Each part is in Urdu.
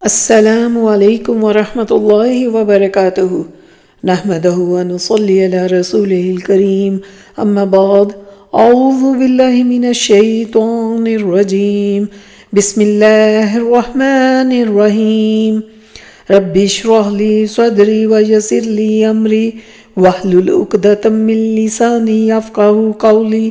السلام علیکم ورحمۃ اللہ وبرکاتہ نحمدہ ونصلی علی رسولہ الکریم اما بعد اعوذ باللہ من الشیطان الرجیم بسم اللہ الرحمن الرحیم رب اشرح لی صدری ویسر لی امری واحلل عقدۃ من لسانی یفقہوا قولی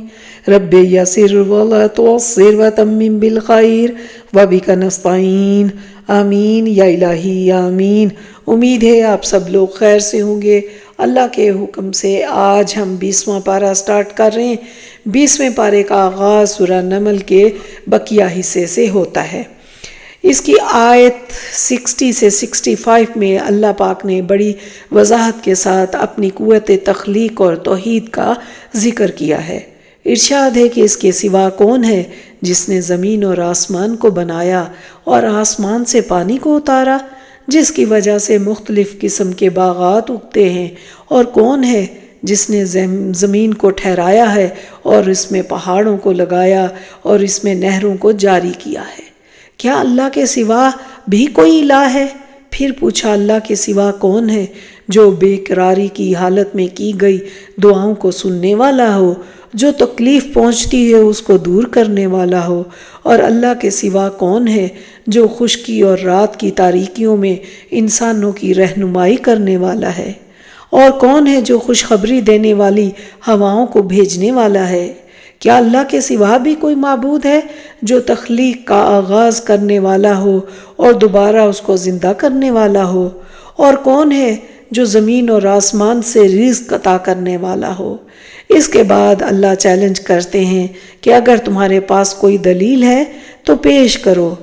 رب یسر ولا تعسر وتمم بالخیر وبک نستعین آمین یا الہی آمین۔ امید ہے آپ سب لوگ خیر سے ہوں گے۔ اللہ کے حکم سے آج ہم 20واں پارہ سٹارٹ کر رہے ہیں۔ 20ویں پارے کا آغاز سورہ نمل کے بقیہ حصے سے ہوتا ہے۔ اس کی آیت 60 سے 65 میں اللہ پاک نے بڑی وضاحت کے ساتھ اپنی قوت تخلیق اور توحید کا ذکر کیا ہے۔ ارشاد ہے کہ اس کے سوا کون ہے جس نے زمین اور آسمان کو بنایا اور آسمان سے پانی کو اتارا جس کی وجہ سے مختلف قسم کے باغات اگتے ہیں، اور کون ہے جس نے زمین کو ٹھہرایا ہے اور اس میں پہاڑوں کو لگایا اور اس میں نہروں کو جاری کیا ہے۔ کیا اللہ کے سوا بھی کوئی الہ ہے؟ پھر پوچھا اللہ کے سوا کون ہے جو بے قراری کی حالت میں کی گئی دعاؤں کو سننے والا ہو، جو تکلیف پہنچتی ہے اس کو دور کرنے والا ہو، اور اللہ کے سوا کون ہے جو خشکی اور رات کی تاریکیوں میں انسانوں کی رہنمائی کرنے والا ہے، اور کون ہے جو خوشخبری دینے والی ہواؤں کو بھیجنے والا ہے؟ کیا اللہ کے سوا بھی کوئی معبود ہے جو تخلیق کا آغاز کرنے والا ہو اور دوبارہ اس کو زندہ کرنے والا ہو؟ اور کون ہے جو زمین اور آسمان سے رزق عطا کرنے والا ہو؟ اس کے بعد اللہ چیلنج کرتے ہیں کہ اگر تمہارے پاس کوئی دلیل ہے تو پیش کرو۔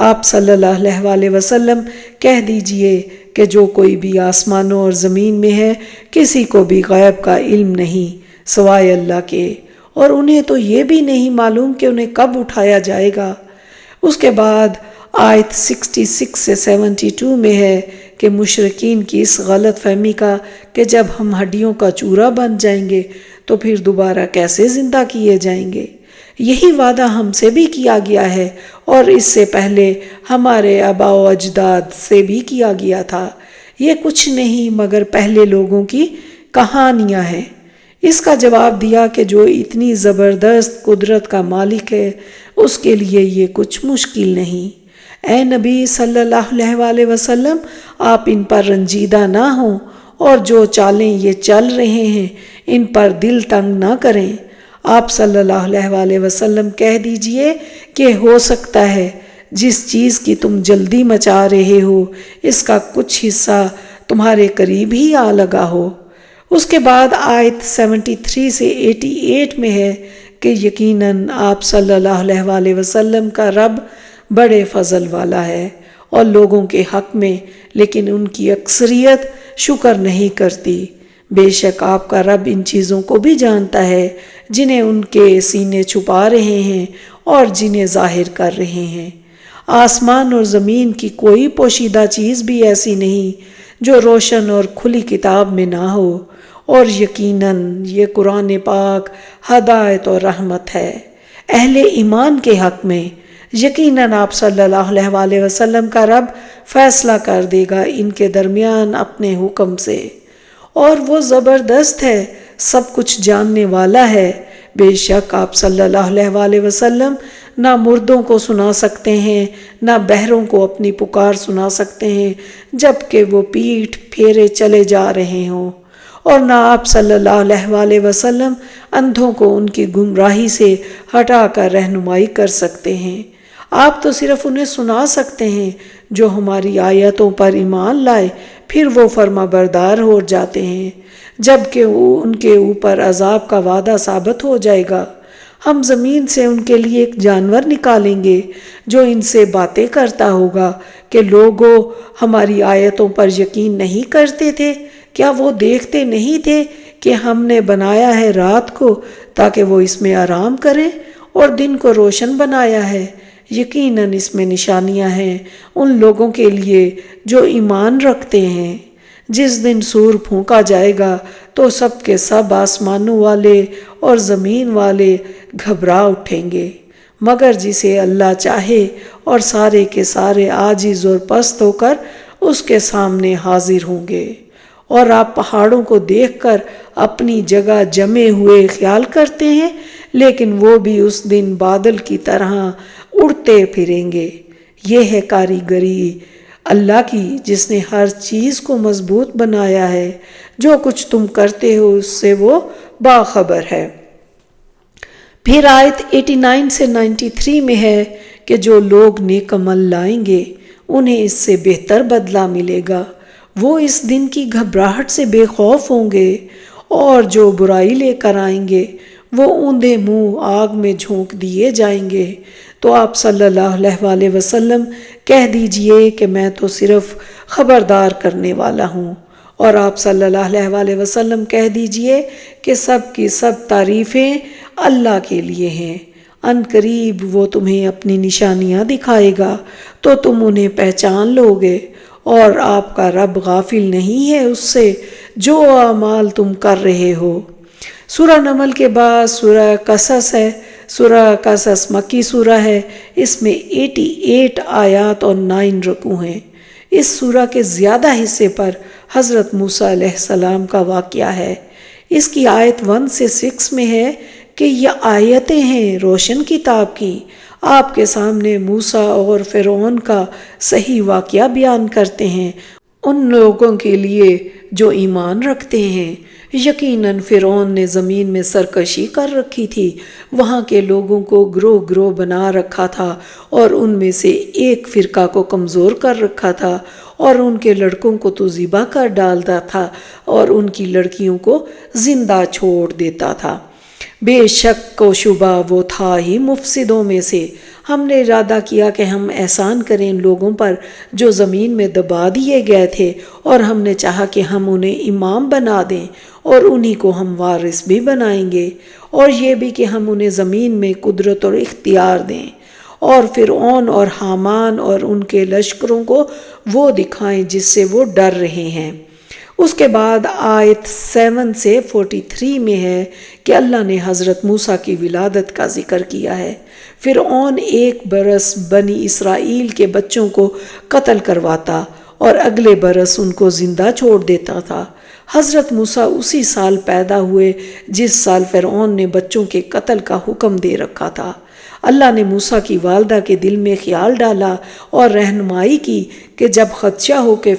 آپ صلی اللہ علیہ وسلم کہہ دیجئے کہ جو کوئی بھی آسمانوں اور زمین میں ہے کسی کو بھی غیب کا علم نہیں سوائے اللہ کے، اور انہیں تو یہ بھی نہیں معلوم کہ انہیں کب اٹھایا جائے گا۔ اس کے بعد آیت 66 سے 72 میں ہے کہ مشرکین کی اس غلط فہمی کا کہ جب ہم ہڈیوں کا چورا بن جائیں گے تو پھر دوبارہ کیسے زندہ کیے جائیں گے؟ یہی وعدہ ہم سے بھی کیا گیا ہے اور اس سے پہلے ہمارے آباء و اجداد سے بھی کیا گیا تھا۔ یہ کچھ نہیں مگر پہلے لوگوں کی کہانیاں ہیں۔ اس کا جواب دیا کہ جو اتنی زبردست قدرت کا مالک ہے اس کے لیے یہ کچھ مشکل نہیں۔ اے نبی صلی اللہ علیہ وسلم، آپ ان پر رنجیدہ نہ ہوں اور جو چالیں یہ چل رہے ہیں ان پر دل تنگ نہ کریں۔ آپ صلی اللہ علیہ وسلم کہہ دیجئے کہ ہو سکتا ہے جس چیز کی تم جلدی مچا رہے ہو اس کا کچھ حصہ تمہارے قریب ہی آ لگا ہو۔ اس کے بعد آیت 73 سے 88 میں ہے کہ یقیناً آپ صلی اللہ علیہ وسلم کا رب بڑے فضل والا ہے اور لوگوں کے حق میں، لیکن ان کی اکثریت شکر نہیں کرتی۔ بے شک آپ کا رب ان چیزوں کو بھی جانتا ہے جنہیں ان کے سینے چھپا رہے ہیں اور جنہیں ظاہر کر رہے ہیں۔ آسمان اور زمین کی کوئی پوشیدہ چیز بھی ایسی نہیں جو روشن اور کھلی کتاب میں نہ ہو، اور یقیناً یہ قرآن پاک ہدایت اور رحمت ہے اہل ایمان کے حق میں۔ یقیناً آپ صلی اللہ علیہ وسلم کا رب فیصلہ کر دے گا ان کے درمیان اپنے حکم سے، اور وہ زبردست ہے، سب کچھ جاننے والا ہے۔ بے شک آپ صلی اللہ علیہ وسلم نہ مردوں کو سنا سکتے ہیں نہ بہروں کو اپنی پکار سنا سکتے ہیں جبکہ وہ پیٹھ پھیرے چلے جا رہے ہوں، اور نہ آپ صلی اللہ علیہ وسلم اندھوں کو ان کی گمراہی سے ہٹا کر رہنمائی کر سکتے ہیں۔ آپ تو صرف انہیں سنا سکتے ہیں جو ہماری آیتوں پر ایمان لائے پھر وہ فرما بردار ہو جاتے ہیں، جبکہ ان کے اوپر عذاب کا وعدہ ثابت ہو جائے گا۔ ہم زمین سے ان کے لیے ایک جانور نکالیں گے جو ان سے باتیں کرتا ہوگا کہ لوگوں ہماری آیتوں پر یقین نہیں کرتے تھے، کیا وہ دیکھتے نہیں تھے کہ ہم نے بنایا ہے رات کو تاکہ وہ اس میں آرام کریں اور دن کو روشن بنایا ہے؟ یقیناً اس میں نشانیاں ہیں ان لوگوں کے لیے جو ایمان رکھتے ہیں۔ جس دن سور پھونکا جائے گا تو سب کے سب آسمانوں والے اور زمین والے گھبرا اٹھیں گے، مگر جسے اللہ چاہے اور سارے کے سارے عاجز اور پست ہو کر اس کے سامنے حاضر ہوں گے، اور آپ پہاڑوں کو دیکھ کر اپنی جگہ جمے ہوئے خیال کرتے ہیں، لیکن وہ بھی اس دن بادل کی طرح اڑتے پھریں گے۔ یہ ہے کاریگری اللہ کی جس نے ہر چیز کو مضبوط بنایا ہے، جو کچھ تم کرتے ہو اس سے وہ باخبر ہے۔ پھر آیت 89 سے 93 میں ہے کہ جو لوگ نیک عمل لائیں گے انہیں اس سے بہتر بدلہ ملے گا، وہ اس دن کی گھبراہٹ سے بے خوف ہوں گے، اور جو برائی لے کر آئیں گے وہ اوندے منہ آگ میں جھونک دیے جائیں گے۔ تو آپ صلی اللہ علیہ وآلہ وسلم کہہ دیجئے کہ میں تو صرف خبردار کرنے والا ہوں، اور آپ صلی اللہ علیہ وآلہ وسلم کہہ دیجئے کہ سب کی سب تعریفیں اللہ کے لیے ہیں۔ ان قریب وہ تمہیں اپنی نشانیاں دکھائے گا تو تم انہیں پہچان لوگے، اور آپ کا رب غافل نہیں ہے اس سے جو اعمال تم کر رہے ہو۔ سورہ نمل کے بعد سورہ قصص ہے۔ سورہ قصص مکی سورہ ہے، اس میں 88 آیات اور 9 رکوع ہیں۔ اس سورہ کے زیادہ حصے پر حضرت موسیٰ علیہ السلام کا واقعہ ہے۔ اس کی آیت 1 سے 6 میں ہے کہ یہ آیتیں ہیں روشن کتاب کی، آپ کے سامنے موسیٰ اور فرعون کا صحیح واقعہ بیان کرتے ہیں ان لوگوں کے لیے جو ایمان رکھتے ہیں۔ یقیناً فرعون نے زمین میں سرکشی کر رکھی تھی، وہاں کے لوگوں کو گروہ گروہ بنا رکھا تھا، اور ان میں سے ایک فرقہ کو کمزور کر رکھا تھا، اور ان کے لڑکوں کو تو ذبح کر ڈالتا تھا اور ان کی لڑکیوں کو زندہ چھوڑ دیتا تھا۔ بے شک و شبہ وہ تھا ہی مفسدوں میں سے۔ ہم نے ارادہ کیا کہ ہم احسان کریں ان لوگوں پر جو زمین میں دبا دیے گئے تھے، اور ہم نے چاہا کہ ہم انہیں امام بنا دیں اور انہی کو ہم وارث بھی بنائیں گے، اور یہ بھی کہ ہم انہیں زمین میں قدرت اور اختیار دیں، اور فرعون اور حامان اور ان کے لشکروں کو وہ دکھائیں جس سے وہ ڈر رہے ہیں۔ اس کے بعد آیت 7 سے 43 میں ہے کہ اللہ نے حضرت موسیٰ کی ولادت کا ذکر کیا ہے۔ فرعون 1 برس بنی اسرائیل کے بچوں کو قتل کرواتا اور اگلے برس ان کو زندہ چھوڑ دیتا تھا۔ حضرت موسیٰ اسی سال پیدا ہوئے جس سال فرعون نے بچوں کے قتل کا حکم دے رکھا تھا۔ اللہ نے موسیٰ کی والدہ کے دل میں خیال ڈالا اور رہنمائی کی کہ جب خدشہ ہو کہ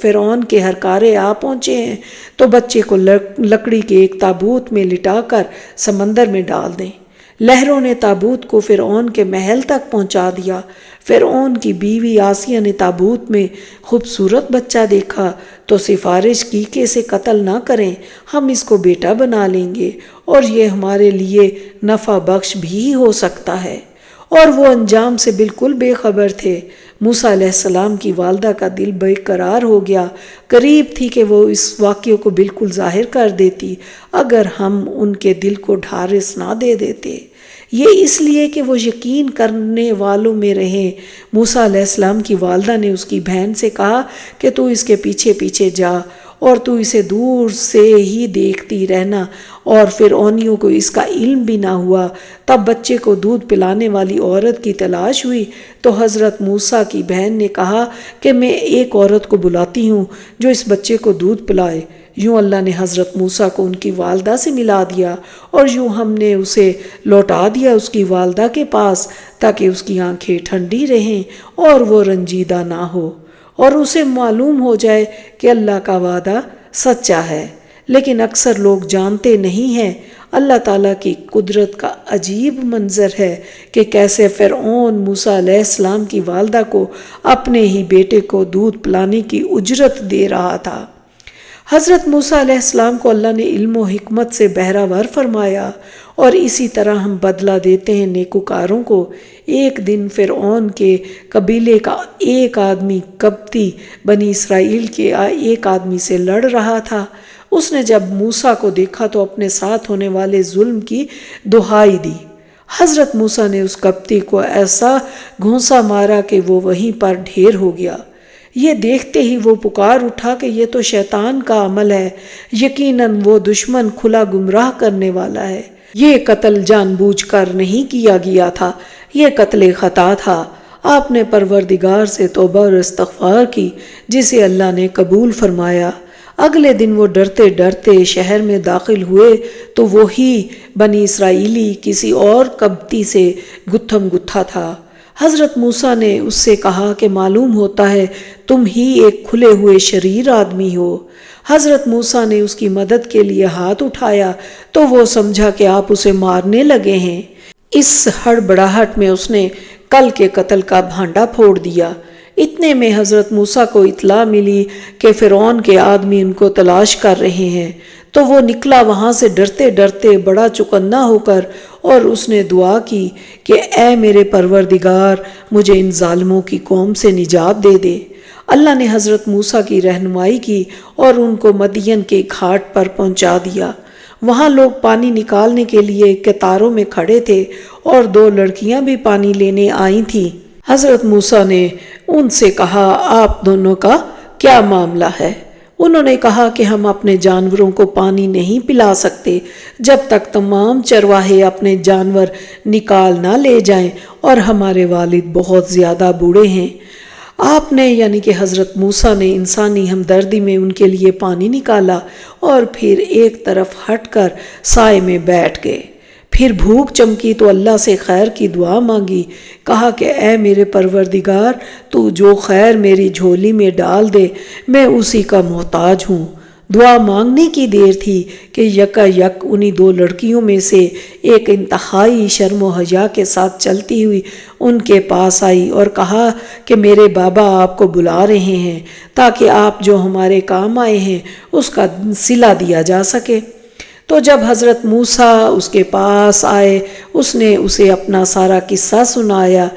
فرعون کے ہرکارے آ پہنچے ہیں تو بچے کو لکڑی کے ایک تابوت میں لٹا کر سمندر میں ڈال دیں۔ لہروں نے تابوت کو فرعون کے محل تک پہنچا دیا۔ فرعون کی بیوی آسیہ نے تابوت میں خوبصورت بچہ دیکھا تو سفارش کی کہ اسے قتل نہ کریں، ہم اس کو بیٹا بنا لیں گے اور یہ ہمارے لیے نفع بخش بھی ہو سکتا ہے، اور وہ انجام سے بالکل بے خبر تھے۔ موسیٰ علیہ السلام کی والدہ کا دل بے قرار ہو گیا، قریب تھی کہ وہ اس واقعے کو بالکل ظاہر کر دیتی اگر ہم ان کے دل کو ڈھارس نہ دے دیتے۔ یہ اس لیے کہ وہ یقین کرنے والوں میں رہیں۔ موسیٰ علیہ السلام کی والدہ نے اس کی بہن سے کہا کہ تو اس کے پیچھے پیچھے جا اور تو اسے دور سے ہی دیکھتی رہنا، اور فرعونیوں کو اس کا علم بھی نہ ہوا۔ تب بچے کو دودھ پلانے والی عورت کی تلاش ہوئی تو حضرت موسیٰ کی بہن نے کہا کہ میں ایک عورت کو بلاتی ہوں جو اس بچے کو دودھ پلائے۔ یوں اللہ نے حضرت موسیٰ کو ان کی والدہ سے ملا دیا، اور یوں ہم نے اسے لوٹا دیا اس کی والدہ کے پاس تاکہ اس کی آنکھیں ٹھنڈی رہیں اور وہ رنجیدہ نہ ہو، اور اسے معلوم ہو جائے کہ اللہ کا وعدہ سچا ہے۔ لیکن اکثر لوگ جانتے نہیں ہیں۔ اللہ تعالیٰ کی قدرت کا عجیب منظر ہے کہ کیسے فرعون موسیٰ علیہ السلام کی والدہ کو اپنے ہی بیٹے کو دودھ پلانے کی اجرت دے رہا تھا۔ حضرت موسیٰ علیہ السلام کو اللہ نے علم و حکمت سے بہرہ فرمایا، اور اسی طرح ہم بدلہ دیتے ہیں نیکوکاروں کو۔ ایک دن فرعون کے قبیلے کا ایک آدمی قبطی بنی اسرائیل کے ایک آدمی سے لڑ رہا تھا۔ اس نے جب موسیٰ کو دیکھا تو اپنے ساتھ ہونے والے ظلم کی دہائی دی۔ حضرت موسیٰ نے اس قبطی کو ایسا گھونسا مارا کہ وہ وہیں پر ڈھیر ہو گیا۔ یہ دیکھتے ہی وہ پکار اٹھا کہ یہ تو شیطان کا عمل ہے، یقیناً وہ دشمن کھلا گمراہ کرنے والا ہے۔ یہ قتل جان بوجھ کر نہیں کیا گیا تھا، یہ قتل خطا تھا۔ آپ نے پروردگار سے توبہ اور استغفار کی جسے اللہ نے قبول فرمایا۔ اگلے دن وہ ڈرتے ڈرتے شہر میں داخل ہوئے تو وہی بنی اسرائیلی کسی اور قبطی سے گتھم گتھا تھا۔ حضرت موسیٰ نے اس سے کہا کہ معلوم ہوتا ہے تم ہی ایک کھلے ہوئے شریر آدمی ہو۔ حضرت موسیٰ نے اس کی مدد کے لیے ہاتھ اٹھایا تو وہ سمجھا کہ آپ اسے مارنے لگے ہیں۔ اس ہڑبڑاہٹ میں اس نے کل کے قتل کا بھانڈا پھوڑ دیا۔ اتنے میں حضرت موسیٰ کو اطلاع ملی کہ فرعون کے آدمی ان کو تلاش کر رہے ہیں، تو وہ نکلا وہاں سے ڈرتے ڈرتے بڑا چوکنا ہو کر، اور اس نے دعا کی کہ اے میرے پروردگار مجھے ان ظالموں کی قوم سے نجات دے دے۔ اللہ نے حضرت موسیٰ کی رہنمائی کی اور ان کو مدین کے گھاٹ پر پہنچا دیا۔ وہاں لوگ پانی نکالنے کے لیے قطاروں میں کھڑے تھے اور 2 لڑکیاں بھی پانی لینے آئی تھیں۔ حضرت موسیٰ نے ان سے کہا آپ دونوں کا کیا معاملہ ہے؟ انہوں نے کہا کہ ہم اپنے جانوروں کو پانی نہیں پلا سکتے جب تک تمام چرواہے اپنے جانور نکال نہ لے جائیں، اور ہمارے والد بہت زیادہ بوڑھے ہیں۔ آپ نے یعنی کہ حضرت موسیٰ نے انسانی ہمدردی میں ان کے لیے پانی نکالا اور پھر ایک طرف ہٹ کر سائے میں بیٹھ گئے۔ پھر بھوک چمکی تو اللہ سے خیر کی دعا مانگی، کہا کہ اے میرے پروردگار تو جو خیر میری جھولی میں ڈال دے میں اسی کا محتاج ہوں۔ دعا مانگنے کی دیر تھی کہ یکا یک انہی 2 لڑکیوں میں سے ایک انتہائی شرم و حیا کے ساتھ چلتی ہوئی ان کے پاس آئی اور کہا کہ میرے بابا آپ کو بلا رہے ہیں تاکہ آپ جو ہمارے کام آئے ہیں اس کا صلہ دیا جا سکے۔ تو جب حضرت موسیٰ اس کے پاس آئے اس نے اسے اپنا سارا قصہ سنایا۔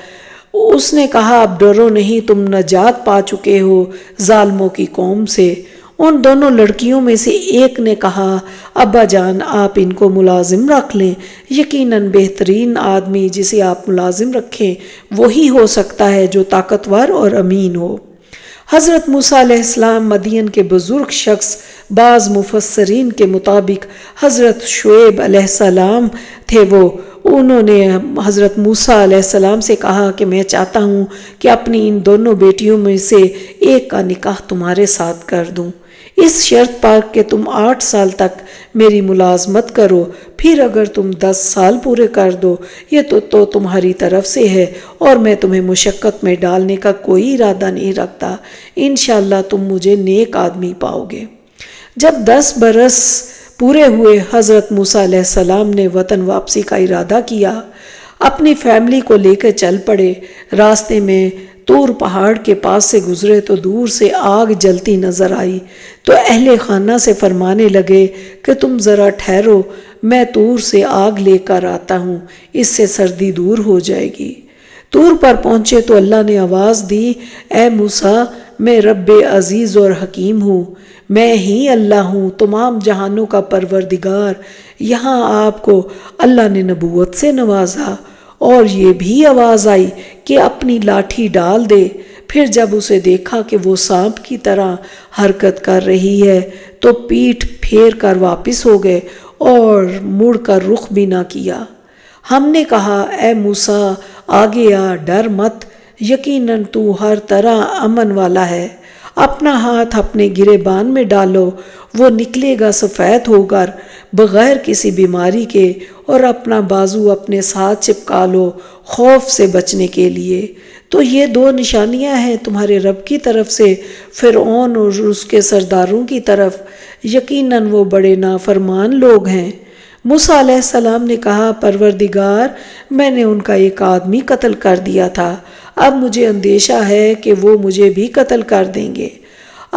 اس نے کہا اب ڈرو نہیں، تم نجات پا چکے ہو ظالموں کی قوم سے۔ ان دونوں لڑکیوں میں سے ایک نے کہا ابا جان آپ ان کو ملازم رکھ لیں، یقیناً بہترین آدمی جسے آپ ملازم رکھیں وہی ہو سکتا ہے جو طاقتور اور امین ہو۔ حضرت موسیٰ علیہ السلام مدین کے بزرگ شخص، بعض مفسرین کے مطابق حضرت شعیب علیہ السلام تھے۔ انہوں نے حضرت موسیٰ علیہ السلام سے کہا کہ میں چاہتا ہوں کہ اپنی ان دونوں بیٹیوں میں سے ایک کا نکاح تمہارے ساتھ کر دوں، اس شرط پر کہ تم 8 سال تک میری ملازمت کرو، پھر اگر تم 10 سال پورے کر دو یہ تو تمہاری طرف سے ہے اور میں تمہیں مشقت میں ڈالنے کا کوئی ارادہ نہیں رکھتا، انشاءاللہ تم مجھے نیک آدمی پاؤ گے۔ جب 10 برس پورے ہوئے حضرت موسیٰ علیہ السلام نے وطن واپسی کا ارادہ کیا، اپنی فیملی کو لے کر چل پڑے۔ راستے میں طور پہاڑ کے پاس سے گزرے تو دور سے آگ جلتی نظر آئی، تو اہل خانہ سے فرمانے لگے کہ تم ذرا ٹھہرو، میں طور سے آگ لے کر آتا ہوں، اس سے سردی دور ہو جائے گی۔ طور پر پہنچے تو اللہ نے آواز دی اے موسیٰ میں رب عزیز اور حکیم ہوں، میں ہی اللہ ہوں تمام جہانوں کا پروردگار۔ یہاں آپ کو اللہ نے نبوت سے نوازا، اور یہ بھی آواز آئی کہ اپنی لاٹھی ڈال دے۔ پھر جب اسے دیکھا کہ وہ سانپ کی طرح حرکت کر رہی ہے تو پیٹھ پھیر کر واپس ہو گئے اور مڑ کر رخ بھی نہ کیا۔ ہم نے کہا اے موسیٰ آگے آ، ڈر مت، یقیناً تو ہر طرح امن والا ہے، اپنا ہاتھ اپنے گریبان میں ڈالو، وہ نکلے گا سفید ہو کر بغیر کسی بیماری کے، اور اپنا بازو اپنے ساتھ چپکا لو خوف سے بچنے کے لیے۔ تو یہ 2 نشانیاں ہیں تمہارے رب کی طرف سے فرعون اور اس کے سرداروں کی طرف، یقیناً وہ بڑے نافرمان لوگ ہیں۔ موسیٰ علیہ السلام نے کہا پروردگار میں نے ان کا ایک آدمی قتل کر دیا تھا، اب مجھے اندیشہ ہے کہ وہ مجھے بھی قتل کر دیں گے۔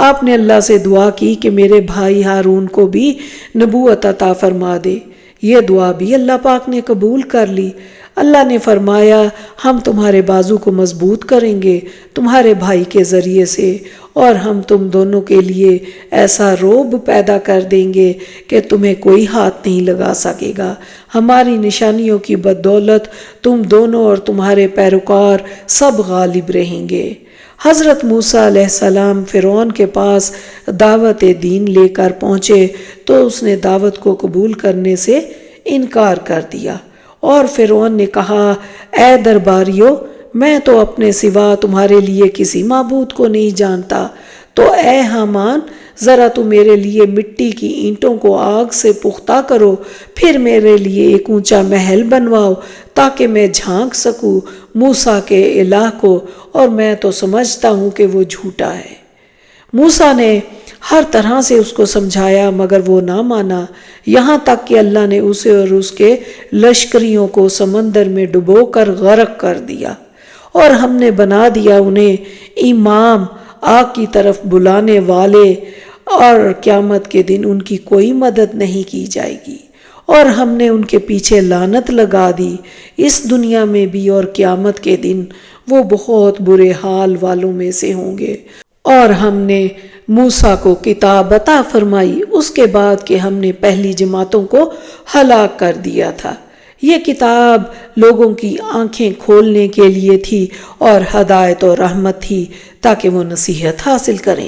آپ نے اللہ سے دعا کی کہ میرے بھائی ہارون کو بھی نبوت عطا فرما دے۔ یہ دعا بھی اللہ پاک نے قبول کر لی۔ اللہ نے فرمایا ہم تمہارے بازو کو مضبوط کریں گے تمہارے بھائی کے ذریعے سے، اور ہم تم دونوں کے لیے ایسا رعب پیدا کر دیں گے کہ تمہیں کوئی ہاتھ نہیں لگا سکے گا۔ ہماری نشانیوں کی بدولت تم دونوں اور تمہارے پیروکار سب غالب رہیں گے۔ حضرت موسیٰ علیہ السلام فرعون کے پاس دعوت دین لے کر پہنچے تو اس نے دعوت کو قبول کرنے سے انکار کر دیا، اور فرعون نے کہا اے درباریو میں تو اپنے سوا تمہارے لیے کسی معبود کو نہیں جانتا، تو اے حامان ذرا تو میرے لیے مٹی کی اینٹوں کو آگ سے پختہ کرو، پھر میرے لیے ایک اونچا محل بنواؤ تاکہ میں جھانک سکوں موسیٰ کے الہ کو، اور میں تو سمجھتا ہوں کہ وہ جھوٹا ہے۔ موسیٰ نے ہر طرح سے اس کو سمجھایا مگر وہ نہ مانا، یہاں تک کہ اللہ نے اسے اور اس کے لشکریوں کو سمندر میں ڈبو کر غرق کر دیا، اور ہم نے بنا دیا انہیں امام، آگ کی طرف بلانے والے، اور قیامت کے دن ان کی کوئی مدد نہیں کی جائے گی، اور ہم نے ان کے پیچھے لعنت لگا دی، اس دنیا میں بھی اور قیامت کے دن وہ بہت برے حال والوں میں سے ہوں گے۔ اور ہم نے موسیٰ کو کتاب عطا فرمائی اس کے بعد کہ ہم نے پہلی جماعتوں کو ہلاک کر دیا تھا۔ یہ کتاب لوگوں کی آنکھیں کھولنے کے لیے تھی اور ہدایت و رحمت تھی تاکہ وہ نصیحت حاصل کریں۔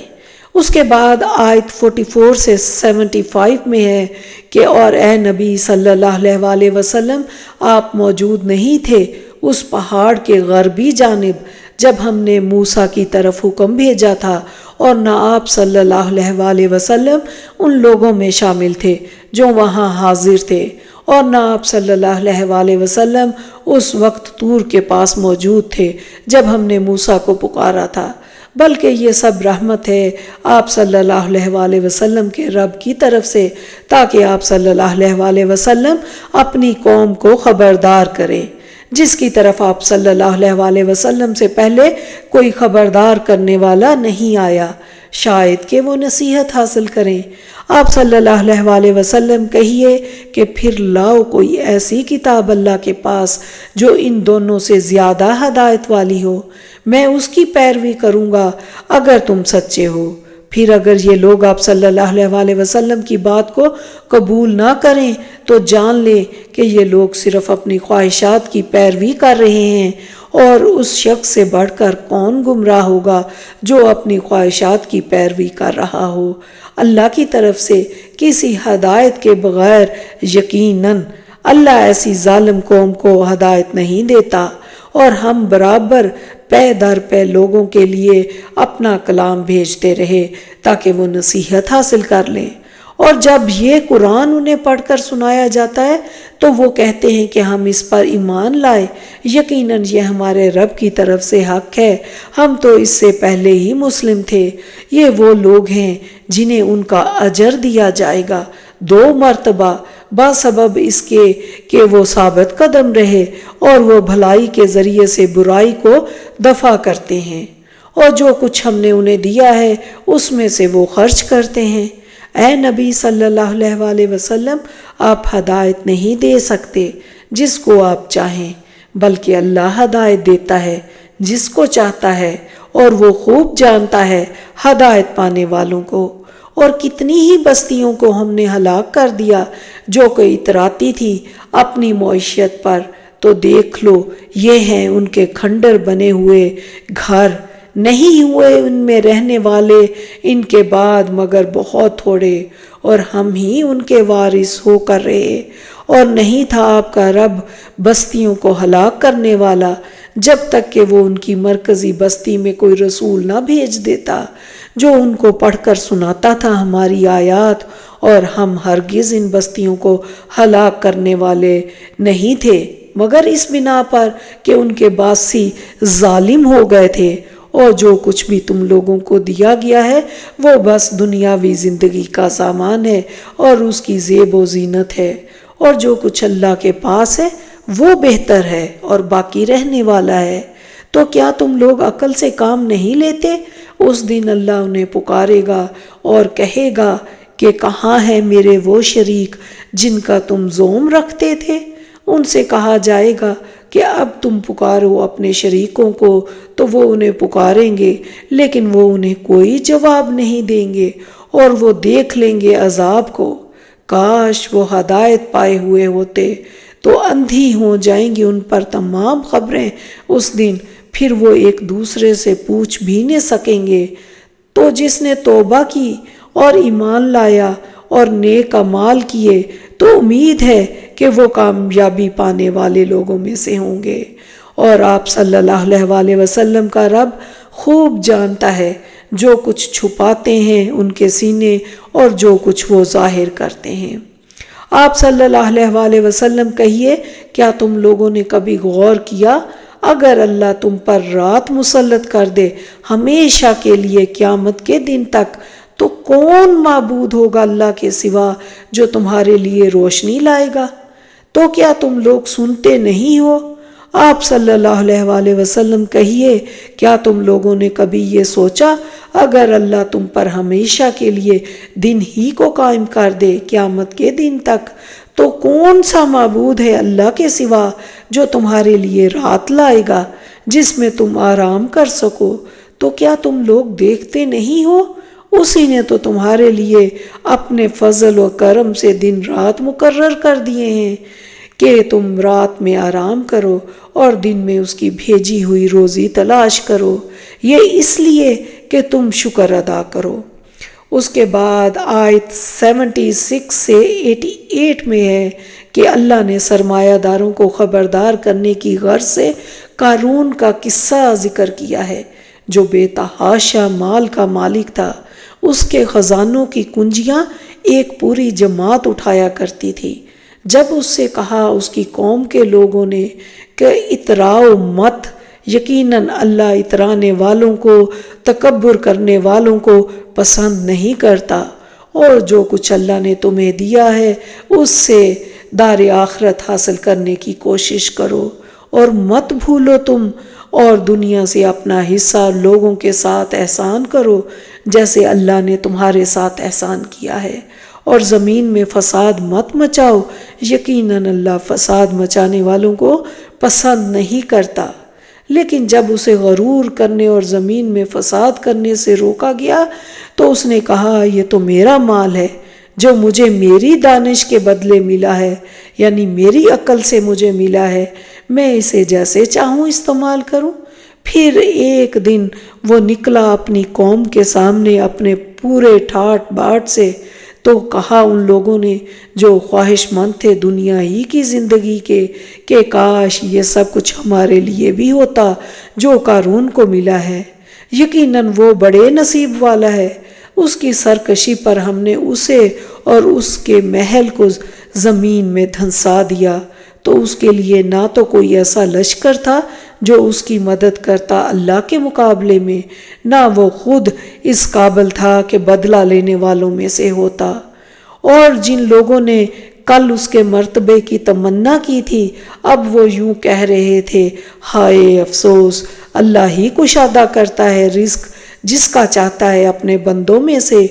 اس کے بعد آیت 44 سے 75 میں ہے کہ اور اے نبی صلی اللہ علیہ وسلم آپ موجود نہیں تھے اس پہاڑ کے غربی جانب جب ہم نے موسیٰ کی طرف حکم بھیجا تھا، اور نہ آپ صلی اللہ علیہ وسلم ان لوگوں میں شامل تھے جو وہاں حاضر تھے، اور نہ آپ صلی اللہ علیہ وسلم اس وقت طور کے پاس موجود تھے جب ہم نے موسیٰ کو پکارا تھا، بلکہ یہ سب رحمت ہے آپ صلی اللہ علیہ وسلم کے رب کی طرف سے، تاکہ آپ صلی اللہ علیہ وسلم اپنی قوم کو خبردار کریں، جس کی طرف آپ صلی اللہ علیہ وسلم سے پہلے کوئی خبردار کرنے والا نہیں آیا، شاید کہ وہ نصیحت حاصل کریں۔ آپ صلی اللہ علیہ وسلم کہیے کہ پھر لاؤ کوئی ایسی کتاب اللہ کے پاس جو ان دونوں سے زیادہ ہدایت والی ہو، میں اس کی پیروی کروں گا اگر تم سچے ہو۔ پھر اگر یہ لوگ آپ صلی اللہ علیہ وسلم کی بات کو قبول نہ کریں تو جان لیں کہ یہ لوگ صرف اپنی خواہشات کی پیروی کر رہے ہیں، اور اس شخص سے بڑھ کر کون گمراہ ہوگا جو اپنی خواہشات کی پیروی کر رہا ہو اللہ کی طرف سے کسی ہدایت کے بغیر۔ یقیناً اللہ ایسی ظالم قوم کو ہدایت نہیں دیتا، اور ہم برابر پے در پے لوگوں کے لیے اپنا کلام بھیجتے رہے تاکہ وہ نصیحت حاصل کر لیں، اور جب یہ قرآن انہیں پڑھ کر سنایا جاتا ہے تو وہ کہتے ہیں کہ ہم اس پر ایمان لائے، یقیناً یہ ہمارے رب کی طرف سے حق ہے، ہم تو اس سے پہلے ہی مسلم تھے۔ یہ وہ لوگ ہیں جنہیں ان کا اجر دیا جائے گا 2 مرتبہ بسبب اس کے کہ وہ ثابت قدم رہے اور وہ بھلائی کے ذریعے سے برائی کو دفع کرتے ہیں، اور جو کچھ ہم نے انہیں دیا ہے اس میں سے وہ خرچ کرتے ہیں۔ اے نبی صلی اللہ علیہ وسلم آپ ہدایت نہیں دے سکتے جس کو آپ چاہیں، بلکہ اللہ ہدایت دیتا ہے جس کو چاہتا ہے، اور وہ خوب جانتا ہے ہدایت پانے والوں کو۔ اور کتنی ہی بستیوں کو ہم نے ہلاک کر دیا جو کہ اتراتی تھی اپنی معیشت پر، تو دیکھ لو یہ ہیں ان کے کھنڈر بنے ہوئے گھر، نہیں ہوئے ان میں رہنے والے ان کے بعد مگر بہت تھوڑے، اور ہم ہی ان کے وارث ہو کر رہے۔ اور نہیں تھا آپ کا رب بستیوں کو ہلاک کرنے والا جب تک کہ وہ ان کی مرکزی بستی میں کوئی رسول نہ بھیج دیتا جو ان کو پڑھ کر سناتا تھا ہماری آیات، اور ہم ہرگز ان بستیوں کو ہلاک کرنے والے نہیں تھے مگر اس بنا پر کہ ان کے باسی ظالم ہو گئے تھے، اور جو کچھ بھی تم لوگوں کو دیا گیا ہے وہ بس دنیاوی زندگی کا سامان ہے اور اس کی زیب و زینت ہے، اور جو کچھ اللہ کے پاس ہے وہ بہتر ہے اور باقی رہنے والا ہے۔ تو کیا تم لوگ عقل سے کام نہیں لیتے؟ اس دن اللہ انہیں پکارے گا اور کہے گا کہ کہاں ہیں میرے وہ شریک جن کا تم زوم رکھتے تھے؟ ان سے کہا جائے گا کہ اب تم پکارو اپنے شریکوں کو، تو وہ انہیں پکاریں گے لیکن وہ انہیں کوئی جواب نہیں دیں گے، اور وہ دیکھ لیں گے عذاب کو۔ کاش وہ ہدایت پائے ہوئے ہوتے تو اندھی ہو جائیں گی ان پر تمام خبریں اس دن، پھر وہ ایک دوسرے سے پوچھ بھی نہیں سکیں گے۔ تو جس نے توبہ کی اور ایمان لایا اور نیک اعمال کیے تو امید ہے کہ وہ کامیابی پانے والے لوگوں میں سے ہوں گے۔ اور آپ صلی اللہ علیہ وسلم کا رب خوب جانتا ہے جو کچھ چھپاتے ہیں ان کے سینے اور جو کچھ وہ ظاہر کرتے ہیں۔ آپ صلی اللہ علیہ وسلم کہیے، کیا تم لوگوں نے کبھی غور کیا اگر اللہ تم پر رات مسلط کر دے ہمیشہ کے لیے قیامت کے دن تک، تو کون معبود ہوگا اللہ کے سوا جو تمہارے لیے روشنی لائے گا؟ تو کیا تم لوگ سنتے نہیں ہو؟ آپ صلی اللہ علیہ وسلم کہیے، کیا تم لوگوں نے کبھی یہ سوچا اگر اللہ تم پر ہمیشہ کے لیے دن ہی کو قائم کر دے قیامت کے دن تک، تو کون سا معبود ہے اللہ کے سوا جو تمہارے لیے رات لائے گا جس میں تم آرام کر سکو؟ تو کیا تم لوگ دیکھتے نہیں ہو؟ اسی نے تو تمہارے لیے اپنے فضل و کرم سے دن رات مقرر کر دیے ہیں کہ تم رات میں آرام کرو اور دن میں اس کی بھیجی ہوئی روزی تلاش کرو، یہ اس لیے کہ تم شکر ادا کرو۔ اس کے بعد آیت 76 سے 88 میں ہے کہ اللہ نے سرمایہ داروں کو خبردار کرنے کی غرض سے قارون کا قصہ ذکر کیا ہے، جو بے تحاشا مال کا مالک تھا۔ اس کے خزانوں کی کنجیاں ایک پوری جماعت اٹھایا کرتی تھی۔ جب اس سے کہا اس کی قوم کے لوگوں نے کہ اتراؤ مت، یقیناً اللہ اترانے والوں کو، تکبر کرنے والوں کو پسند نہیں کرتا، اور جو کچھ اللہ نے تمہیں دیا ہے اس سے دار آخرت حاصل کرنے کی کوشش کرو، اور مت بھولو تم، اور دنیا سے اپنا حصہ لوگوں کے ساتھ احسان کرو جیسے اللہ نے تمہارے ساتھ احسان کیا ہے، اور زمین میں فساد مت مچاؤ، یقیناً اللہ فساد مچانے والوں کو پسند نہیں کرتا۔ لیکن جب اسے غرور کرنے اور زمین میں فساد کرنے سے روکا گیا تو اس نے کہا، یہ تو میرا مال ہے جو مجھے میری دانش کے بدلے ملا ہے، یعنی میری عقل سے مجھے ملا ہے، میں اسے جیسے چاہوں استعمال کروں۔ پھر ایک دن وہ نکلا اپنی قوم کے سامنے اپنے پورے ٹھاٹ باٹ سے، تو کہا ان لوگوں نے جو خواہش مند تھے دنیا ہی کی زندگی کے کہ کاش یہ سب کچھ ہمارے لیے بھی ہوتا جو قارون کو ملا ہے، یقیناً وہ بڑے نصیب والا ہے۔ اس کی سرکشی پر ہم نے اسے اور اس کے محل کو زمین میں دھنسا دیا، تو اس کے لیے نہ تو کوئی ایسا لشکر تھا جو اس کی مدد کرتا اللہ کے مقابلے میں، نہ وہ خود اس قابل تھا کہ بدلہ لینے والوں میں سے ہوتا۔ اور جن لوگوں نے کل اس کے مرتبے کی تمنا کی تھی، اب وہ یوں کہہ رہے تھے، ہائے افسوس، اللہ ہی کشادہ کرتا ہے رزق جس کا چاہتا ہے اپنے بندوں میں سے،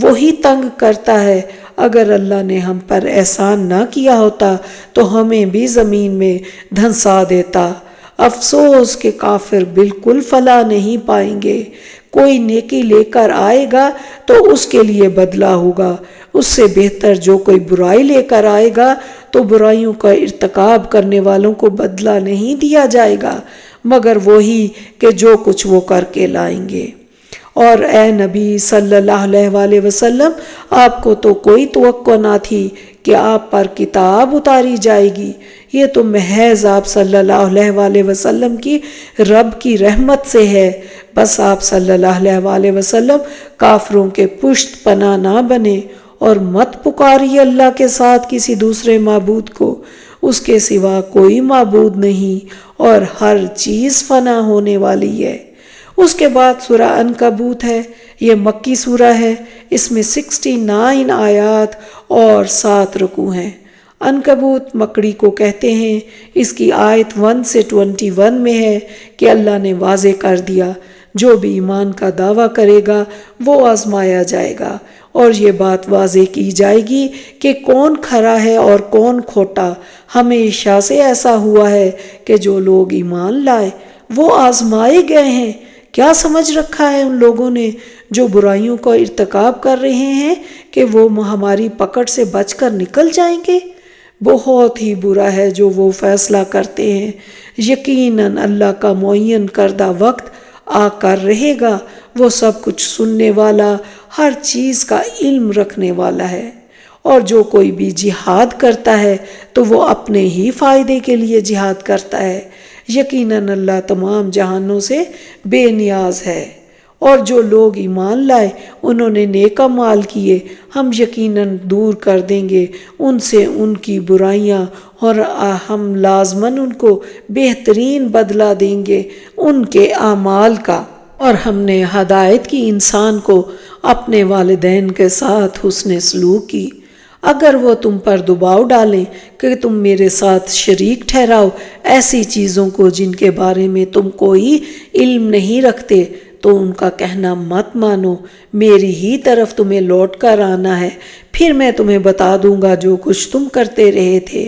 وہی تنگ کرتا ہے۔ اگر اللہ نے ہم پر احسان نہ کیا ہوتا تو ہمیں بھی زمین میں دھنسا دیتا۔ افسوس کہ کافر بالکل فلاح نہیں پائیں گے۔ کوئی نیکی لے کر آئے گا تو اس کے لیے بدلہ ہوگا، اس سے بہتر جو کوئی برائی لے کر آئے گا تو برائیوں کا ارتکاب کرنے والوں کو بدلہ نہیں دیا جائے گا مگر وہی کہ جو کچھ وہ کر کے لائیں گے۔ اور اے نبی صلی اللہ علیہ وسلم، آپ کو تو کوئی توقع نہ تھی کہ آپ پر کتاب اتاری جائے گی، یہ تو محض آپ صلی اللہ علیہ وسلم کی رب کی رحمت سے ہے۔ بس آپ صلی اللہ علیہ وسلم کافروں کے پشت پناہ نہ بنے، اور مت پکاریے اللہ کے ساتھ کسی دوسرے معبود کو، اس کے سوا کوئی معبود نہیں، اور ہر چیز فنا ہونے والی ہے۔ اس کے بعد سورہ عنکبوت ہے، یہ مکی سورہ ہے، اس میں 69 آیات اور 7 رکوع ہیں۔ عنکبوت مکڑی کو کہتے ہیں۔ اس کی آیت 1 سے 21 میں ہے کہ اللہ نے واضح کر دیا، جو بھی ایمان کا دعویٰ کرے گا وہ آزمایا جائے گا، اور یہ بات واضح کی جائے گی کہ کون کھرا ہے اور کون کھوٹا۔ ہمیشہ سے ایسا ہوا ہے کہ جو لوگ ایمان لائے وہ آزمائے گئے ہیں۔ کیا سمجھ رکھا ہے ان لوگوں نے جو برائیوں کا ارتکاب کر رہے ہیں کہ وہ ہماری پکڑ سے بچ کر نکل جائیں گے؟ بہت ہی برا ہے جو وہ فیصلہ کرتے ہیں۔ یقیناً اللہ کا معین کردہ وقت آ کر رہے گا، وہ سب کچھ سننے والا، ہر چیز کا علم رکھنے والا ہے۔ اور جو کوئی بھی جہاد کرتا ہے تو وہ اپنے ہی فائدے کے لیے جہاد کرتا ہے، یقیناً اللہ تمام جہانوں سے بے نیاز ہے۔ اور جو لوگ ایمان لائے انہوں نے نیک اعمال کیے، ہم یقیناً دور کر دیں گے ان سے ان کی برائیاں، اور ہم لازماً ان کو بہترین بدلہ دیں گے ان کے اعمال کا۔ اور ہم نے ہدایت کی انسان کو اپنے والدین کے ساتھ حسن سلوک کی۔ اگر وہ تم پر دباؤ ڈالیں کہ تم میرے ساتھ شریک ٹھہراؤ ایسی چیزوں کو جن کے بارے میں تم کوئی علم نہیں رکھتے، تو ان کا کہنا مت مانو، میری ہی طرف تمہیں لوٹ کر آنا ہے، پھر میں تمہیں بتا دوں گا جو کچھ تم کرتے رہے تھے۔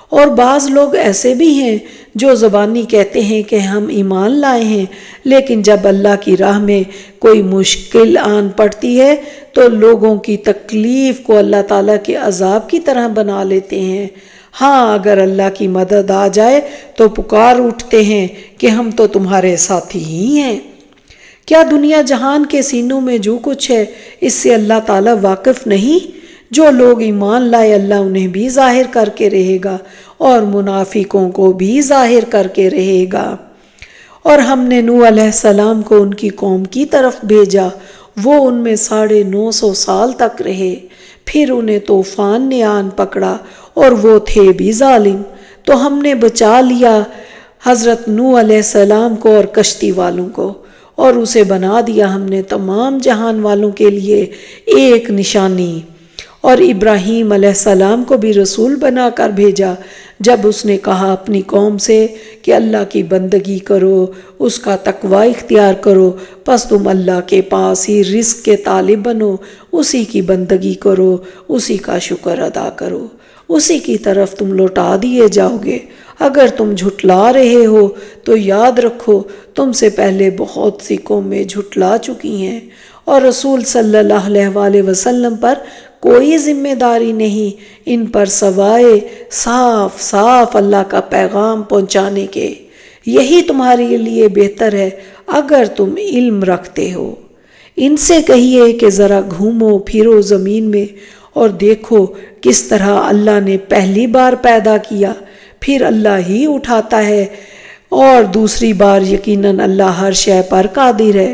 اور بعض لوگ ایسے بھی ہیں جو زبانی کہتے ہیں کہ ہم ایمان لائے ہیں، لیکن جب اللہ کی راہ میں کوئی مشکل آن پڑتی ہے تو لوگوں کی تکلیف کو اللہ تعالیٰ کے عذاب کی طرح بنا لیتے ہیں۔ ہاں، اگر اللہ کی مدد آ جائے تو پکار اٹھتے ہیں کہ ہم تو تمہارے ساتھی ہی ہیں۔ کیا دنیا جہان کے سینوں میں جو کچھ ہے اس سے اللہ تعالیٰ واقف نہیں؟ جو لوگ ایمان لائے اللہ انہیں بھی ظاہر کر کے رہے گا اور منافقوں کو بھی ظاہر کر کے رہے گا۔ اور ہم نے نوح علیہ السلام کو ان کی قوم کی طرف بھیجا، وہ ان میں 950 سال تک رہے، پھر انہیں طوفان نے آن پکڑا اور وہ تھے بھی ظالم، تو ہم نے بچا لیا حضرت نوح علیہ السلام کو اور کشتی والوں کو، اور اسے بنا دیا ہم نے تمام جہان والوں کے لیے ایک نشانی۔ اور ابراہیم علیہ السلام کو بھی رسول بنا کر بھیجا جب اس نے کہا اپنی قوم سے کہ اللہ کی بندگی کرو، اس کا تقوی اختیار کرو، پس تم اللہ کے پاس ہی رزق کے طالب بنو، اسی کی بندگی کرو، اسی کا شکر ادا کرو، اسی کی طرف تم لوٹا دیے جاؤ گے۔ اگر تم جھٹلا رہے ہو تو یاد رکھو تم سے پہلے بہت سی قومیں جھٹلا چکی ہیں، اور رسول صلی اللہ علیہ وآلہ وسلم پر کوئی ذمہ داری نہیں ان پر سوائے صاف صاف اللہ کا پیغام پہنچانے کے۔ یہی تمہارے لیے بہتر ہے اگر تم علم رکھتے ہو۔ ان سے کہیے کہ ذرا گھومو پھرو زمین میں اور دیکھو کس طرح اللہ نے پہلی بار پیدا کیا، پھر اللہ ہی اٹھاتا ہے، اور دوسری بار یقیناً اللہ ہر شے پر قادر ہے۔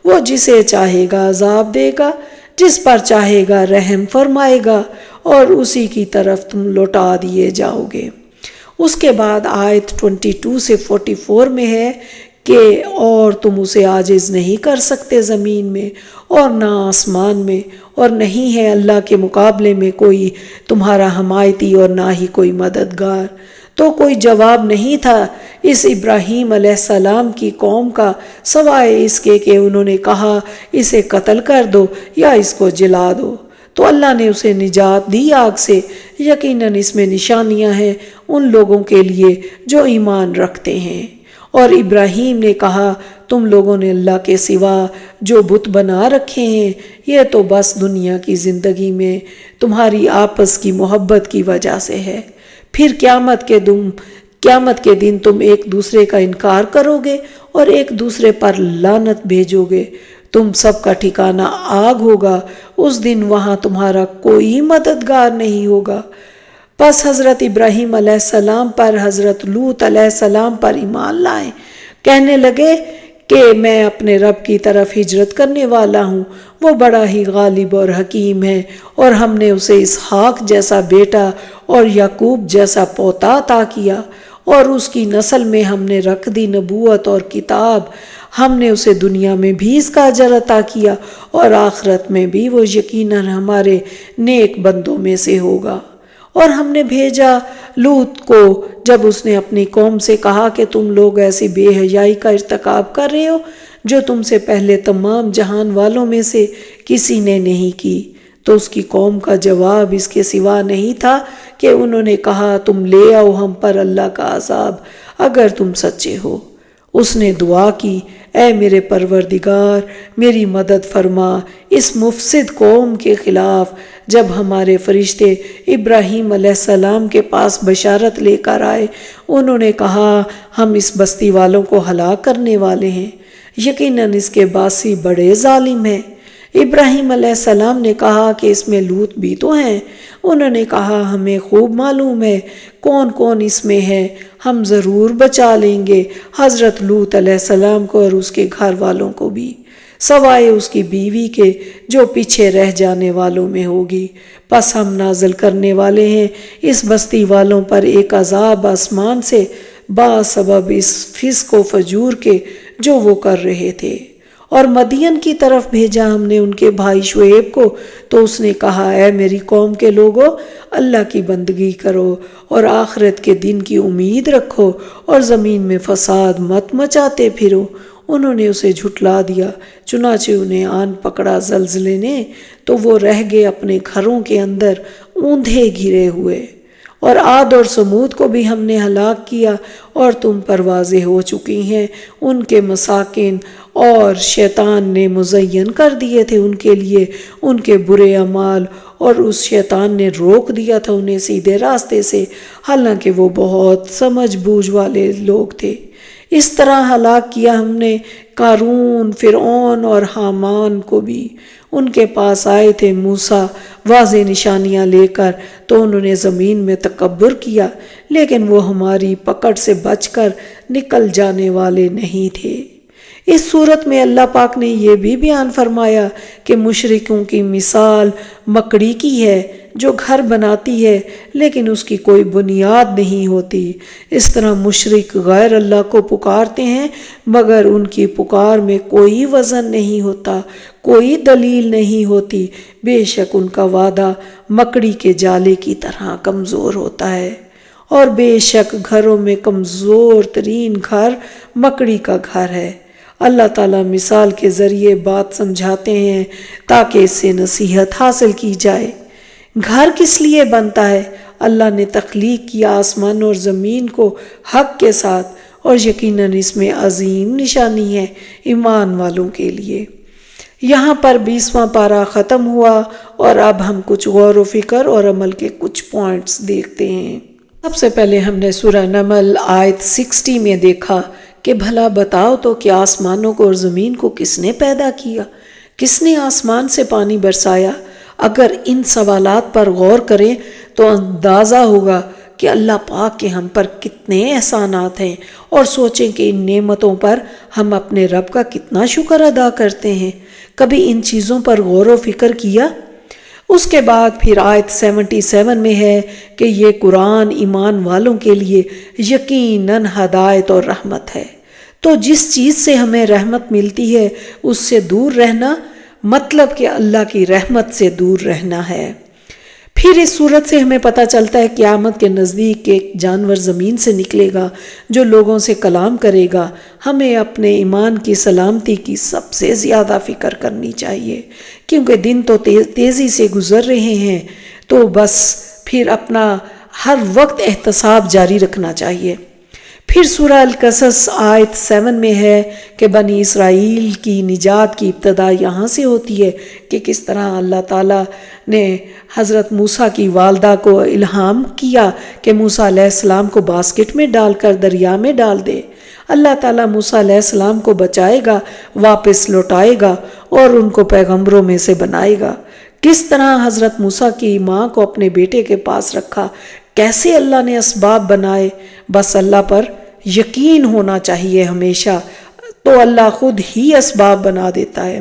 وہ جسے چاہے گا عذاب دے گا، جس پر چاہے گا رحم فرمائے گا، اور اسی کی طرف تم لوٹا دیے جاؤ گے۔ اس کے بعد آیت 22 سے 44 میں ہے کہ اور تم اسے عاجز نہیں کر سکتے زمین میں اور نہ آسمان میں، اور نہیں ہے اللہ کے مقابلے میں کوئی تمہارا حمایتی اور نہ ہی کوئی مددگار۔ تو کوئی جواب نہیں تھا اس ابراہیم علیہ السلام کی قوم کا سوائے اس کے کہ انہوں نے کہا اسے قتل کر دو یا اس کو جلا دو، تو اللہ نے اسے نجات دی آگ سے۔ یقیناً اس میں نشانیاں ہیں ان لوگوں کے لیے جو ایمان رکھتے ہیں۔ اور ابراہیم نے کہا تم لوگوں نے اللہ کے سوا جو بت بنا رکھے ہیں یہ تو بس دنیا کی زندگی میں تمہاری آپس کی محبت کی وجہ سے ہے، پھر قیامت کے دن تم ایک دوسرے کا انکار کرو گے اور ایک دوسرے پر لعنت بھیجو گے۔ تم سب کا ٹھکانہ آگ ہوگا، اس دن وہاں تمہارا کوئی مددگار نہیں ہوگا۔ پس حضرت ابراہیم علیہ السلام پر حضرت لوط علیہ السلام پر ایمان لائے، کہنے لگے کہ میں اپنے رب کی طرف ہجرت کرنے والا ہوں، وہ بڑا ہی غالب اور حکیم ہے، اور ہم نے اسے اسحاق جیسا بیٹا اور یعقوب جیسا پوتا عطا کیا، اور اس کی نسل میں ہم نے رکھ دی نبوت اور کتاب، ہم نے اسے دنیا میں بھی اس کا اجر عطا کیا اور آخرت میں بھی وہ یقیناً ہمارے نیک بندوں میں سے ہوگا۔ اور ہم نے بھیجا لوط کو جب اس نے اپنی قوم سے کہا کہ تم لوگ ایسی بے حیائی کا ارتکاب کر رہے ہو جو تم سے پہلے تمام جہان والوں میں سے کسی نے نہیں کی، تو اس کی قوم کا جواب اس کے سوا نہیں تھا کہ انہوں نے کہا تم لے آؤ ہم پر اللہ کا عذاب اگر تم سچے ہو۔ اس نے دعا کی اے میرے پروردگار میری مدد فرما اس مفسد قوم کے خلاف۔ جب ہمارے فرشتے ابراہیم علیہ السلام کے پاس بشارت لے کر آئے انہوں نے کہا ہم اس بستی والوں کو ہلاک کرنے والے ہیں، یقیناً اس کے باسی بڑے ظالم ہیں۔ ابراہیم علیہ السلام نے کہا کہ اس میں لوط بھی تو ہیں۔ انہوں نے کہا ہمیں خوب معلوم ہے کون کون اس میں ہے، ہم ضرور بچا لیں گے حضرت لوط علیہ السلام کو اور اس کے گھر والوں کو بھی، سوائے اس کی بیوی کے جو پیچھے رہ جانے والوں میں ہوگی۔ پس ہم نازل کرنے والے ہیں اس بستی والوں پر ایک عذاب آسمان سے بسبب اس فسق و فجور کے جو وہ کر رہے تھے۔ اور مدین کی طرف بھیجا ہم نے ان کے بھائی شعیب کو، تو اس نے کہا اے میری قوم کے لوگو، اللہ کی بندگی کرو اور آخرت کے دن کی امید رکھو اور زمین میں فساد مت مچاتے پھرو۔ انہوں نے اسے جھٹلا دیا، چنانچہ انہیں آن پکڑا زلزلے نے، تو وہ رہ گئے اپنے گھروں کے اندر اوندھے گھرے ہوئے۔ اور عاد اور سمود کو بھی ہم نے ہلاک کیا، اور تم پر واضح ہو چکی ہیں ان کے مساکن، اور شیطان نے مزین کر دیے تھے ان کے لیے ان کے برے اعمال، اور اس شیطان نے روک دیا تھا انہیں سیدھے راستے سے، حالانکہ وہ بہت سمجھ بوجھ والے لوگ تھے۔ اس طرح ہلاک کیا ہم نے قارون، فرعون اور حامان کو بھی۔ ان کے پاس آئے تھے موسیٰ واضح نشانیاں لے کر، تو انہوں نے زمین میں تکبر کیا، لیکن وہ ہماری پکڑ سے بچ کر نکل جانے والے نہیں تھے۔ اس صورت میں اللہ پاک نے یہ بھی بیان فرمایا کہ مشرکوں کی مثال مکڑی کی ہے جو گھر بناتی ہے لیکن اس کی کوئی بنیاد نہیں ہوتی۔ اس طرح مشرک غیر اللہ کو پکارتے ہیں مگر ان کی پکار میں کوئی وزن نہیں ہوتا، کوئی دلیل نہیں ہوتی، بے شک ان کا وعدہ مکڑی کے جالے کی طرح کمزور ہوتا ہے، اور بے شک گھروں میں کمزور ترین گھر مکڑی کا گھر ہے۔ اللہ تعالیٰ مثال کے ذریعے بات سمجھاتے ہیں تاکہ اس سے نصیحت حاصل کی جائے۔ گھر کس لیے بنتا ہے؟ اللہ نے تخلیق کیا آسمان اور زمین کو حق کے ساتھ، اور یقیناً اس میں عظیم نشانی ہے ایمان والوں کے لیے۔ یہاں پر 20واں پارہ ختم ہوا، اور اب ہم کچھ غور و فکر اور عمل کے کچھ پوائنٹس دیکھتے ہیں۔ سب سے پہلے ہم نے سورہ نمل آیت 60 میں دیکھا کہ بھلا بتاؤ تو کہ آسمانوں کو اور زمین کو کس نے پیدا کیا، کس نے آسمان سے پانی برسایا؟ اگر ان سوالات پر غور کریں تو اندازہ ہوگا کہ اللہ پاک کے ہم پر کتنے احسانات ہیں، اور سوچیں کہ ان نعمتوں پر ہم اپنے رب کا کتنا شکر ادا کرتے ہیں۔ کبھی ان چیزوں پر غور و فکر کیا؟ اس کے بعد پھر آیت 77 میں ہے کہ یہ قرآن ایمان والوں کے لیے یقیناً ہدایت اور رحمت ہے۔ تو جس چیز سے ہمیں رحمت ملتی ہے اس سے دور رہنا مطلب کہ اللہ کی رحمت سے دور رہنا ہے۔ پھر اس صورت سے ہمیں پتہ چلتا ہے قیامت کے نزدیک ایک جانور زمین سے نکلے گا جو لوگوں سے کلام کرے گا۔ ہمیں اپنے ایمان کی سلامتی کی سب سے زیادہ فکر کرنی چاہیے، کیونکہ دن تو تیزی سے گزر رہے ہیں، تو بس پھر اپنا ہر وقت احتساب جاری رکھنا چاہیے۔ پھر سورہ القصص آیت 7 میں ہے کہ بنی اسرائیل کی نجات کی ابتدا یہاں سے ہوتی ہے کہ کس طرح اللہ تعالیٰ نے حضرت موسیٰ کی والدہ کو الہام کیا کہ موسیٰ علیہ السلام کو باسکٹ میں ڈال کر دریا میں ڈال دے۔ اللہ تعالیٰ موسیٰ علیہ السلام کو بچائے گا، واپس لوٹائے گا اور ان کو پیغمبروں میں سے بنائے گا۔ کس طرح حضرت موسیٰ کی ماں کو اپنے بیٹے کے پاس رکھا، کیسے اللہ نے اسباب بنائے۔ بس اللہ پر یقین ہونا چاہیے ہمیشہ، تو اللہ خود ہی اسباب بنا دیتا ہے۔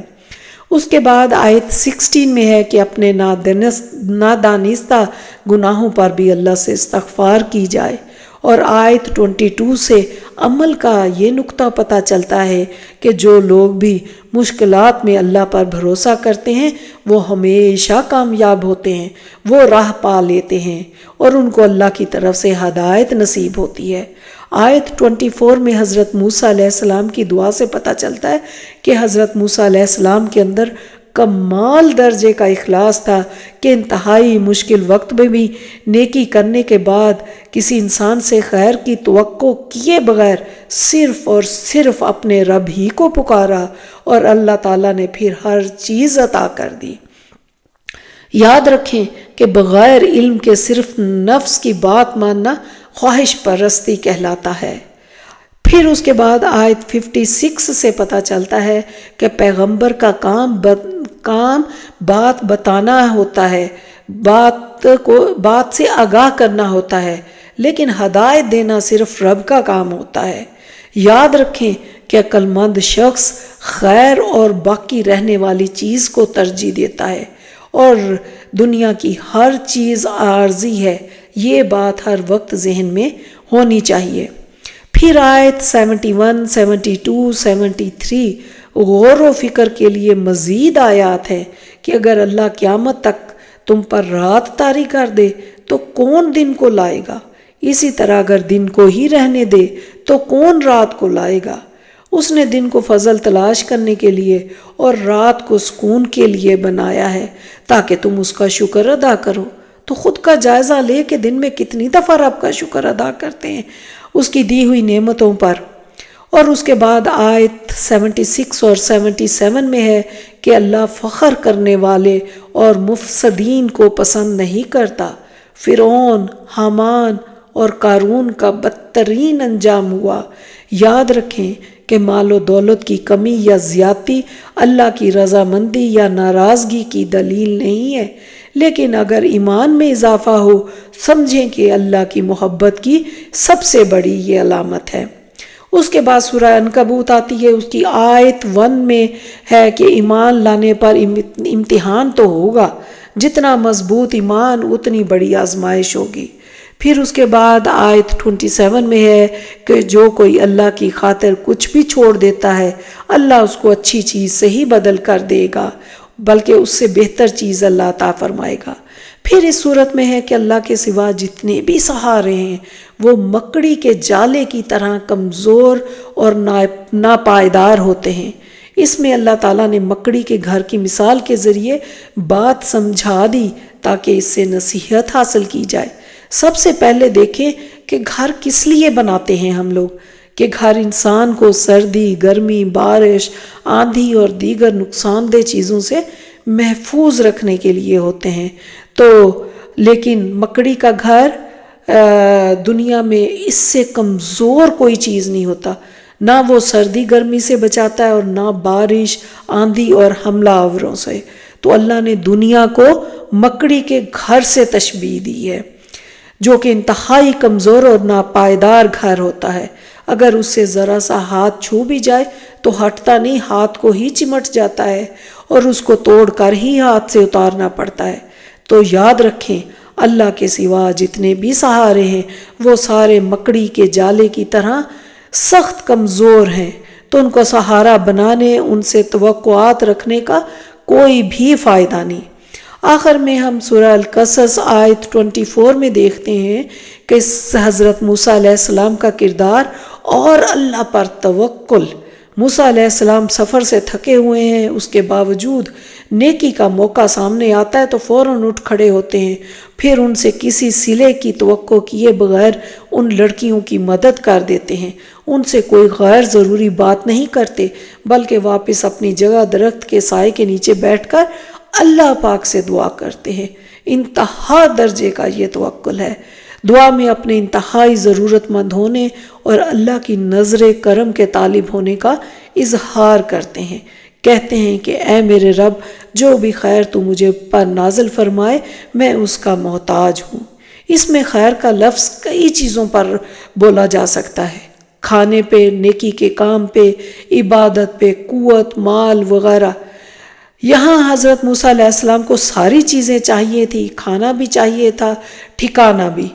اس کے بعد آیت 16 میں ہے کہ اپنے نادانستہ گناہوں پر بھی اللہ سے استغفار کی جائے، اور آیت 22 سے عمل کا یہ نقطہ پتہ چلتا ہے کہ جو لوگ بھی مشکلات میں اللہ پر بھروسہ کرتے ہیں وہ ہمیشہ کامیاب ہوتے ہیں، وہ راہ پا لیتے ہیں اور ان کو اللہ کی طرف سے ہدایت نصیب ہوتی ہے۔ آیت 24 میں حضرت موسیٰ علیہ السلام کی دعا سے پتہ چلتا ہے کہ حضرت موسیٰ علیہ السلام کے اندر کمال درجے کا اخلاص تھا کہ انتہائی مشکل وقت میں بھی نیکی کرنے کے بعد کسی انسان سے خیر کی توقع کیے بغیر صرف اور صرف اپنے رب ہی کو پکارا، اور اللہ تعالیٰ نے پھر ہر چیز عطا کر دی۔ یاد رکھیں کہ بغیر علم کے صرف نفس کی بات ماننا خواہش پرستی کہلاتا ہے۔ پھر اس کے بعد آیت 56 سے پتہ چلتا ہے کہ پیغمبر کا کام بات بتانا ہوتا ہے، بات سے آگاہ کرنا ہوتا ہے، لیکن ہدایت دینا صرف رب کا کام ہوتا ہے۔ یاد رکھیں کہ عقل مند شخص خیر اور باقی رہنے والی چیز کو ترجیح دیتا ہے، اور دنیا کی ہر چیز عارضی ہے، یہ بات ہر وقت ذہن میں ہونی چاہیے۔ پھر آیت 71، 72، 73 غور و فکر کے لیے مزید آیات ہیں کہ اگر اللہ قیامت تک تم پر رات طاری کر دے تو کون دن کو لائے گا؟ اسی طرح اگر دن کو ہی رہنے دے تو کون رات کو لائے گا؟ اس نے دن کو فضل تلاش کرنے کے لیے اور رات کو سکون کے لیے بنایا ہے تاکہ تم اس کا شکر ادا کرو۔ تو خود کا جائزہ لے کہ دن میں کتنی دفعہ رب کا شکر ادا کرتے ہیں اس کی دی ہوئی نعمتوں پر۔ اور اس کے بعد آیت 76 اور 77 میں ہے کہ اللہ فخر کرنے والے اور مفسدین کو پسند نہیں کرتا۔ فرعون، حامان اور قارون کا بدترین انجام ہوا۔ یاد رکھیں کہ مال و دولت کی کمی یا زیادتی اللہ کی رضامندی یا ناراضگی کی دلیل نہیں ہے، لیکن اگر ایمان میں اضافہ ہو سمجھیں کہ اللہ کی محبت کی سب سے بڑی یہ علامت ہے۔ اس کے بعد سورہ عنکبوت آتی ہے، اس کی آیت 1 میں ہے کہ ایمان لانے پر امتحان تو ہوگا، جتنا مضبوط ایمان اتنی بڑی آزمائش ہوگی۔ پھر اس کے بعد آیت 27 میں ہے کہ جو کوئی اللہ کی خاطر کچھ بھی چھوڑ دیتا ہے اللہ اس کو اچھی چیز سے ہی بدل کر دے گا، بلکہ اس سے بہتر چیز اللہ عطا فرمائے گا۔ پھر اس صورت میں ہے کہ اللہ کے سوا جتنے بھی سہارے ہیں وہ مکڑی کے جالے کی طرح کمزور اور ناپائیدار ہوتے ہیں۔ اس میں اللہ تعالیٰ نے مکڑی کے گھر کی مثال کے ذریعے بات سمجھا دی تاکہ اس سے نصیحت حاصل کی جائے۔ سب سے پہلے دیکھیں کہ گھر کس لیے بناتے ہیں ہم لوگ، کہ گھر انسان کو سردی، گرمی، بارش، آندھی اور دیگر نقصان دہ چیزوں سے محفوظ رکھنے کے لیے ہوتے ہیں۔ تو لیکن مکڑی کا گھر دنیا میں اس سے کمزور کوئی چیز نہیں ہوتا، نہ وہ سردی گرمی سے بچاتا ہے اور نہ بارش، آندھی اور حملہ آوروں سے۔ تو اللہ نے دنیا کو مکڑی کے گھر سے تشبیہ دی ہے، جو کہ انتہائی کمزور اور ناپائیدار گھر ہوتا ہے۔ اگر اس سے ذرا سا ہاتھ چھو بھی جائے تو ہٹتا نہیں، ہاتھ کو ہی چمٹ جاتا ہے اور اس کو توڑ کر ہی ہاتھ سے اتارنا پڑتا ہے۔ تو یاد رکھیں اللہ کے سوا جتنے بھی سہارے ہیں وہ سارے مکڑی کے جالے کی طرح سخت کمزور ہیں، تو ان کو سہارا بنانے، ان سے توقعات رکھنے کا کوئی بھی فائدہ نہیں۔ آخر میں ہم سورہ القصص آیت 24 میں دیکھتے ہیں کہ حضرت موسیٰ علیہ السلام کا کردار اور اللہ پر توکل۔ موسیٰ علیہ السلام سفر سے تھکے ہوئے ہیں، اس کے باوجود نیکی کا موقع سامنے آتا ہے تو فوراً اٹھ کھڑے ہوتے ہیں، پھر ان سے کسی صلے کی توقع کیے بغیر ان لڑکیوں کی مدد کر دیتے ہیں، ان سے کوئی غیر ضروری بات نہیں کرتے، بلکہ واپس اپنی جگہ درخت کے سائے کے نیچے بیٹھ کر اللہ پاک سے دعا کرتے ہیں۔ انتہا درجے کا یہ توکل ہے۔ دعا میں اپنے انتہائی ضرورت مند ہونے اور اللہ کی نظر کرم کے طالب ہونے کا اظہار کرتے ہیں، کہتے ہیں کہ اے میرے رب، جو بھی خیر تو مجھے پر نازل فرمائے میں اس کا محتاج ہوں۔ اس میں خیر کا لفظ کئی چیزوں پر بولا جا سکتا ہے، کھانے پہ، نیکی کے کام پہ، عبادت پہ، قوت، مال وغیرہ۔ یہاں حضرت موسیٰ علیہ السلام کو ساری چیزیں چاہیے تھی، کھانا بھی چاہیے تھا، ٹھکانہ بھی۔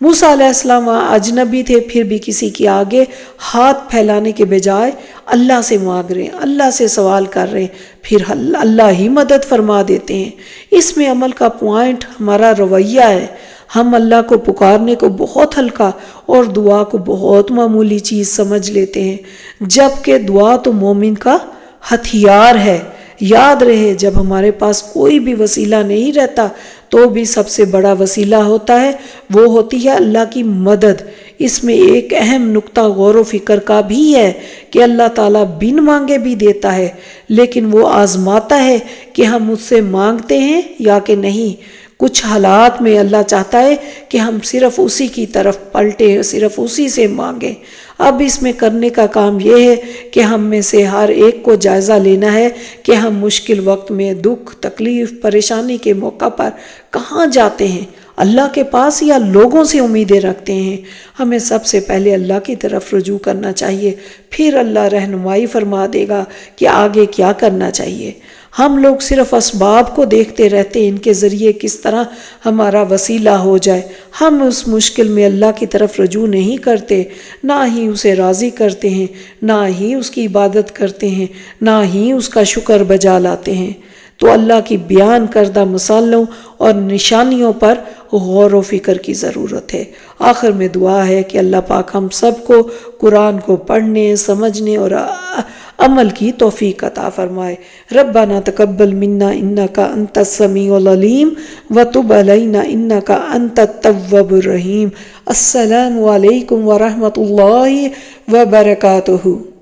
موسیٰ علیہ السلام وہاں اجنبی تھے، پھر بھی کسی کے آگے ہاتھ پھیلانے کے بجائے اللہ سے مانگ رہے ہیں، اللہ سے سوال کر رہے ہیں، پھر اللہ ہی مدد فرما دیتے ہیں۔ اس میں عمل کا پوائنٹ ہمارا رویہ ہے۔ ہم اللہ کو پکارنے کو بہت ہلکا اور دعا کو بہت معمولی چیز سمجھ لیتے ہیں، جبکہ دعا تو مومن کا ہتھیار ہے۔ یاد رہے جب ہمارے پاس کوئی بھی وسیلہ نہیں رہتا تو بھی سب سے بڑا وسیلہ ہوتا ہے، وہ ہوتی ہے اللہ کی مدد۔ اس میں ایک اہم نقطہ غور و فکر کا بھی ہے کہ اللہ تعالیٰ بن مانگے بھی دیتا ہے، لیکن وہ آزماتا ہے کہ ہم اس سے مانگتے ہیں یا کہ نہیں۔ کچھ حالات میں اللہ چاہتا ہے کہ ہم صرف اسی کی طرف پلٹیں، صرف اسی سے مانگیں۔ اب اس میں کرنے کا کام یہ ہے کہ ہم میں سے ہر ایک کو جائزہ لینا ہے کہ ہم مشکل وقت میں، دکھ، تکلیف، پریشانی کے موقع پر کہاں جاتے ہیں، اللہ کے پاس یا لوگوں سے امیدیں رکھتے ہیں۔ ہمیں سب سے پہلے اللہ کی طرف رجوع کرنا چاہیے، پھر اللہ رہنمائی فرما دے گا کہ آگے کیا کرنا چاہیے۔ ہم لوگ صرف اسباب کو دیکھتے رہتے ہیں، ان کے ذریعے کس طرح ہمارا وسیلہ ہو جائے۔ ہم اس مشکل میں اللہ کی طرف رجوع نہیں کرتے، نہ ہی اسے راضی کرتے ہیں، نہ ہی اس کی عبادت کرتے ہیں، نہ ہی اس کا شکر بجا لاتے ہیں۔ تو اللہ کی بیان کردہ مثالوں اور نشانیوں پر غور و فکر کی ضرورت ہے۔ آخر میں دعا ہے کہ اللہ پاک ہم سب کو قرآن کو پڑھنے، سمجھنے اور عمل کی توفیق عطا فرمائے۔ ربنا تقبل منا انک انت السمیع العلیم وتب علینا انک انت التواب الرحیم۔ السلام علیکم ورحمۃ اللہ وبرکاتہ۔